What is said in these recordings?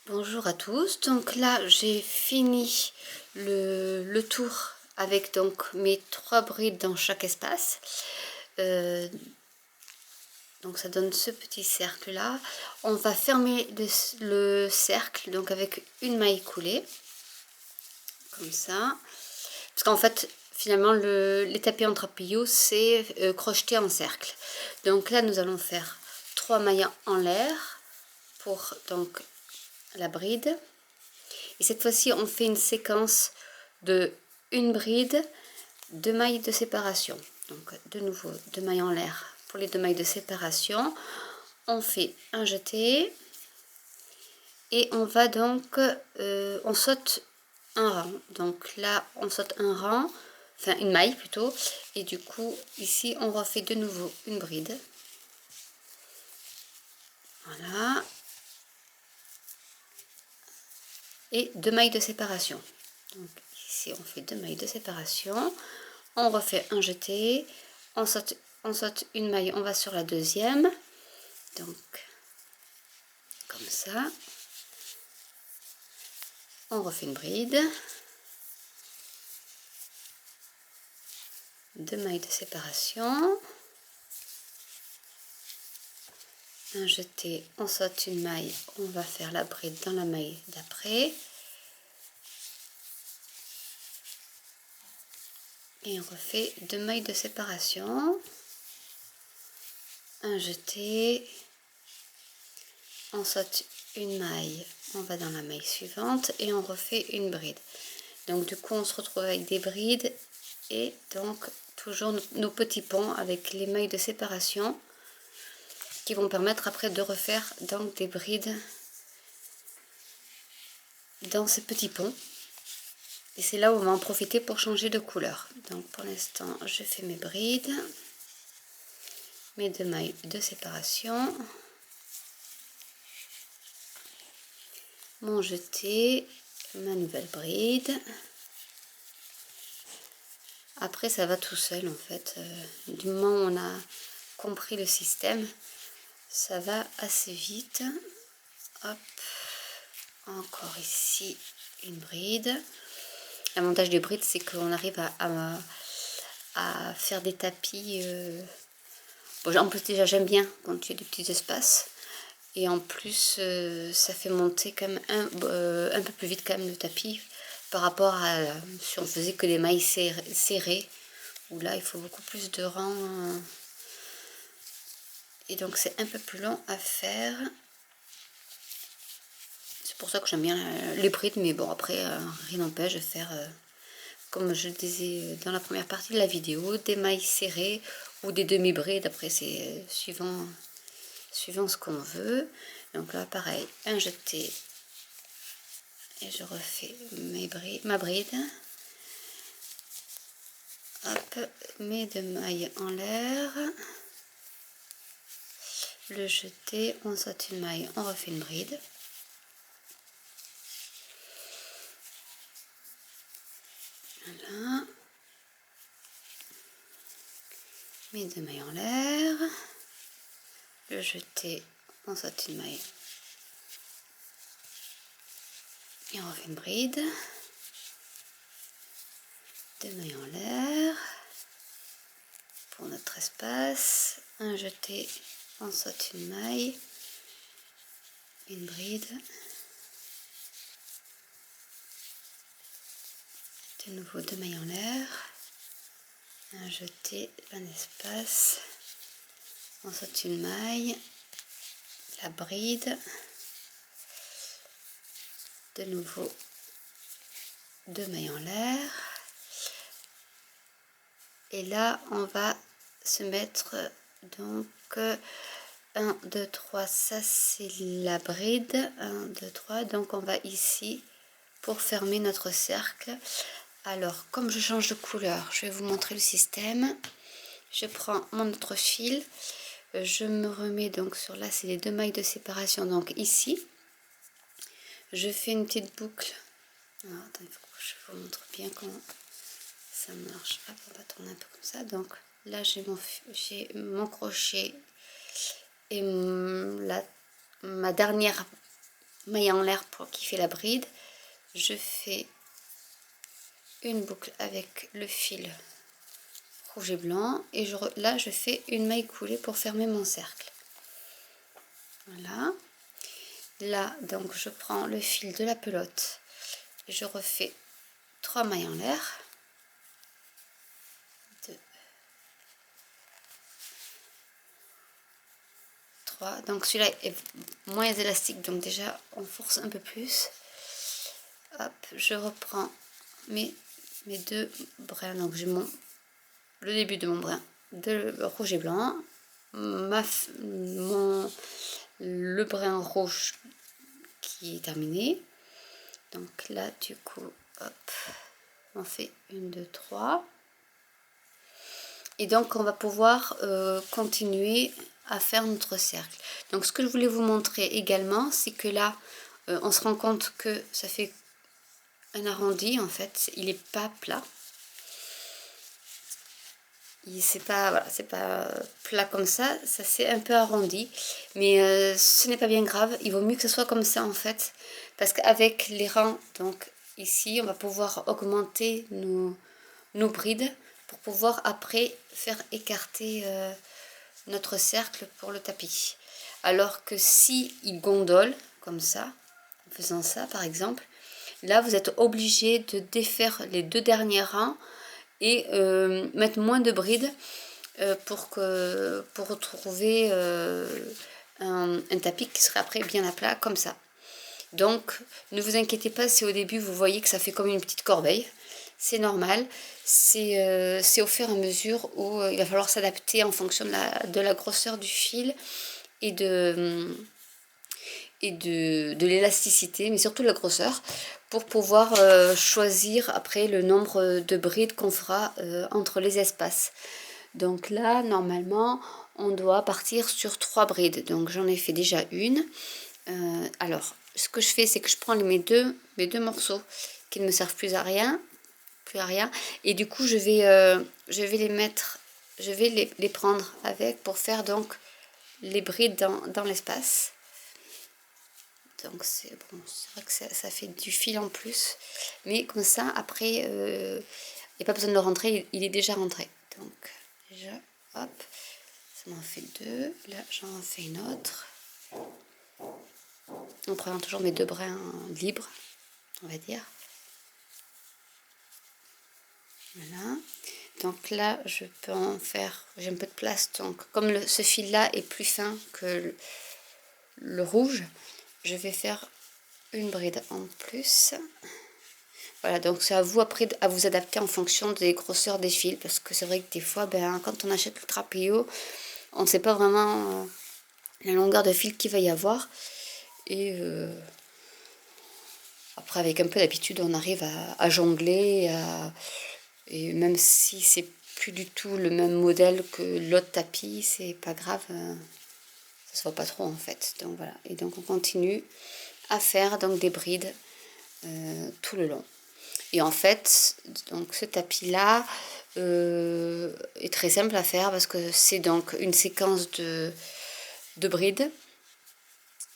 Bonjour à tous, donc là j'ai fini le tour avec donc mes 3 brides dans chaque espace. Donc ça donne ce petit cercle là. On va fermer le cercle donc avec une maille coulée, comme ça. Parce qu'en fait finalement les tapis en trapillo c'est crocheté en cercle. Donc là nous allons faire 3 mailles en l'air pour donc la bride. Et cette fois-ci, on fait une séquence de une bride, 2 mailles de séparation. Donc de nouveau 2 mailles en l'air pour les 2 mailles de séparation. On fait un jeté et on va donc, on saute un rang. Donc là, on saute un rang, enfin une maille plutôt. Et du coup, ici, on refait de nouveau une bride. Voilà. Et 2 mailles de séparation. Donc ici on fait 2 mailles de séparation, on refait un jeté, on saute une maille, on va sur la deuxième, donc comme ça, on refait une bride, 2 mailles de séparation, un jeté, on saute une maille, on va faire la bride dans la maille d'après. Et on refait 2 mailles de séparation, un jeté, on saute une maille, on va dans la maille suivante et on refait une bride. Donc du coup on se retrouve avec des brides et donc toujours nos petits ponts avec les mailles de séparation qui vont permettre après de refaire donc des brides dans ces petits ponts. Et c'est là où on va en profiter pour changer de couleur. Donc pour l'instant je fais mes brides, mes 2 mailles de séparation, mon jeté, ma nouvelle bride. Après ça va tout seul en fait, du moment où on a compris le système, ça va assez vite. Hop, encore ici une bride. L'avantage des brides c'est qu'on arrive à faire des tapis. Bon, en plus déjà j'aime bien quand tu as des petits espaces. Et en plus ça fait monter quand même un peu plus vite quand même le tapis par rapport à si on faisait que des mailles serrées, où là il faut beaucoup plus de rangs. Et donc c'est un peu plus long à faire. C'est pour ça que j'aime bien les brides, mais bon après rien n'empêche de faire, comme je le disais dans la première partie de la vidéo, des mailles serrées ou des demi-brides. Après c'est suivant ce qu'on veut. Donc là pareil, un jeté et je refais ma bride. Hop, mes 2 mailles en l'air, le jeté, on saute une maille, on refait une bride. Voilà, mes 2 mailles en l'air, le jeté, on saute une maille et on refait une bride, 2 mailles en l'air pour notre espace, un jeté, on saute une maille, une bride, de nouveau 2 mailles en l'air, un jeté, un espace, on saute une maille, la bride, de nouveau 2 mailles en l'air. Et là on va se mettre donc 1 2 3, ça c'est la bride, 1 2 3, donc on va ici pour fermer notre cercle. Alors comme je change de couleur, je vais vous montrer le système. Je prends mon autre fil, je me remets donc sur, là c'est les 2 mailles de séparation, donc ici je fais une petite boucle. Alors, attendez, il faut que je vous montre bien comment ça marche. Hop, on va tourner un peu comme ça. Donc là j'ai mon crochet et ma dernière maille en l'air pour qui fait la bride. Je fais une boucle avec le fil rouge et blanc et là je fais une maille coulée pour fermer mon cercle. Voilà. Là donc je prends le fil de la pelote et je refais 3 mailles en l'air. 2, 3. Donc celui-là est moins élastique, donc déjà on force un peu plus. Hop, je reprends mes 2 brins. Donc j'ai le début de mon brin de rouge et blanc, le brin rouge qui est terminé. Donc là du coup hop, on fait 1, 2, 3 et donc on va pouvoir continuer à faire notre cercle. Donc ce que je voulais vous montrer également, c'est que là on se rend compte que ça fait un arrondi, en fait il n'est pas plat. C'est pas, voilà, c'est pas plat comme ça c'est un peu arrondi, mais ce n'est pas bien grave, il vaut mieux que ce soit comme ça en fait, parce qu'avec les rangs, donc ici on va pouvoir augmenter nos brides pour pouvoir après faire écarter notre cercle pour le tapis. Alors que si il gondole comme ça, en faisant ça par exemple, là vous êtes obligé de défaire les 2 derniers rangs et mettre moins de brides pour retrouver un tapis qui serait après bien à plat comme ça. Donc ne vous inquiétez pas si au début vous voyez que ça fait comme une petite corbeille, c'est normal, c'est au fur et à mesure où il va falloir s'adapter en fonction de la grosseur du fil et de l'élasticité, mais surtout la grosseur, pour pouvoir choisir après le nombre de brides qu'on fera entre les espaces. Donc là, normalement, on doit partir sur 3 brides. Donc j'en ai fait déjà une. Alors, ce que je fais, c'est que je prends mes deux morceaux qui ne me servent plus à rien. Et du coup, je vais les mettre, je vais les prendre avec pour faire donc les brides dans l'espace. Donc c'est bon, c'est vrai que ça fait du fil en plus, mais comme ça après il n'y a pas besoin de le rentrer, il est déjà rentré. Donc déjà hop, ça m'en fait 2, là j'en fais une autre, en prenant toujours mes 2 brins libres, on va dire. Voilà, donc là je peux en faire, j'ai un peu de place, donc comme ce fil là est plus fin que le rouge, je vais faire une bride en plus. Voilà, donc c'est à vous après à vous adapter en fonction des grosseurs des fils, parce que c'est vrai que des fois, quand on achète le Trapéo, on ne sait pas vraiment la longueur de fil qu'il va y avoir. Et après, avec un peu d'habitude, on arrive à jongler, et même si c'est plus du tout le même modèle que l'autre tapis, c'est pas grave, ça se voit pas trop en fait. Donc voilà, et donc on continue à faire donc des brides tout le long. Et en fait, donc ce tapis là est très simple à faire parce que c'est donc une séquence de brides.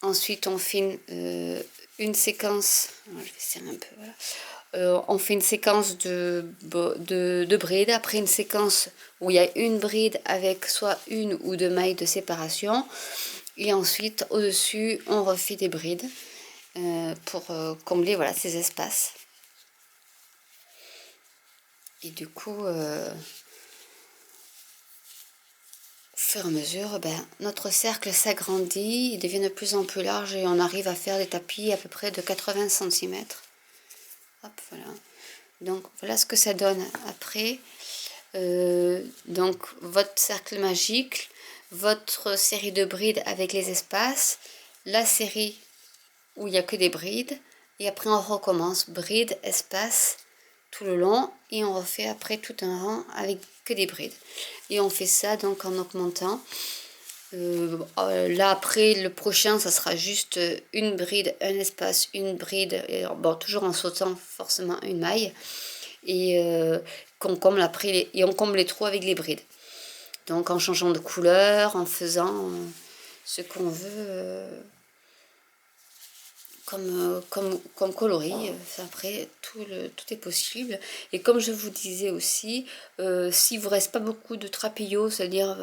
Ensuite on fait une séquence, je vais serrer un peu, voilà. On fait une séquence de brides, après une séquence où il y a une bride avec soit 1 ou 2 mailles de séparation, et ensuite au dessus on refait des brides pour combler, voilà, ces espaces. Et du coup, au fur et à mesure, notre cercle s'agrandit, il devient de plus en plus large et on arrive à faire des tapis à peu près de 80 cm. Hop, voilà. Donc voilà ce que ça donne après. Donc votre cercle magique, votre série de brides avec les espaces, la série où il n'y a que des brides, et après on recommence bride, espace, tout le long, et on refait après tout un rang avec que des brides, et on fait ça donc en augmentant. Là après le prochain ça sera juste une bride, un espace, une bride, et, bon, toujours en sautant forcément une maille, et qu'on comble après et on comble les trous avec les brides, donc en changeant de couleur, en faisant ce qu'on veut comme coloris. Après, tout est possible. Et comme je vous disais aussi, s'il vous reste pas beaucoup de trapillos, c'est-à-dire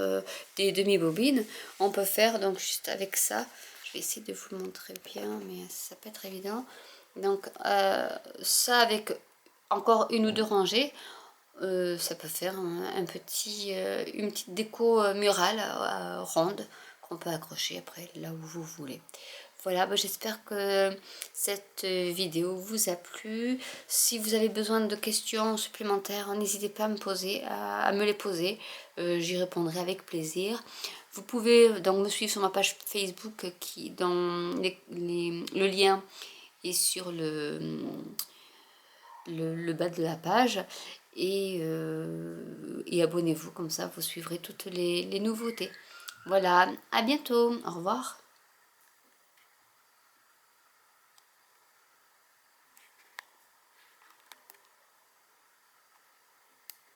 des demi-bobines, on peut faire donc juste avec ça. Je vais essayer de vous le montrer bien, mais ça peut être évident. Donc ça avec encore une ou deux rangées, ça peut faire une petite déco murale ronde qu'on peut accrocher après là où vous voulez. Voilà, bah, j'espère que cette vidéo vous a plu. Si vous avez besoin de questions supplémentaires, n'hésitez pas à me les poser. J'y répondrai avec plaisir. Vous pouvez donc me suivre sur ma page Facebook qui dans le lien est sur le bas de la page. Et abonnez-vous, comme ça vous suivrez toutes les nouveautés. Voilà, à bientôt, au revoir.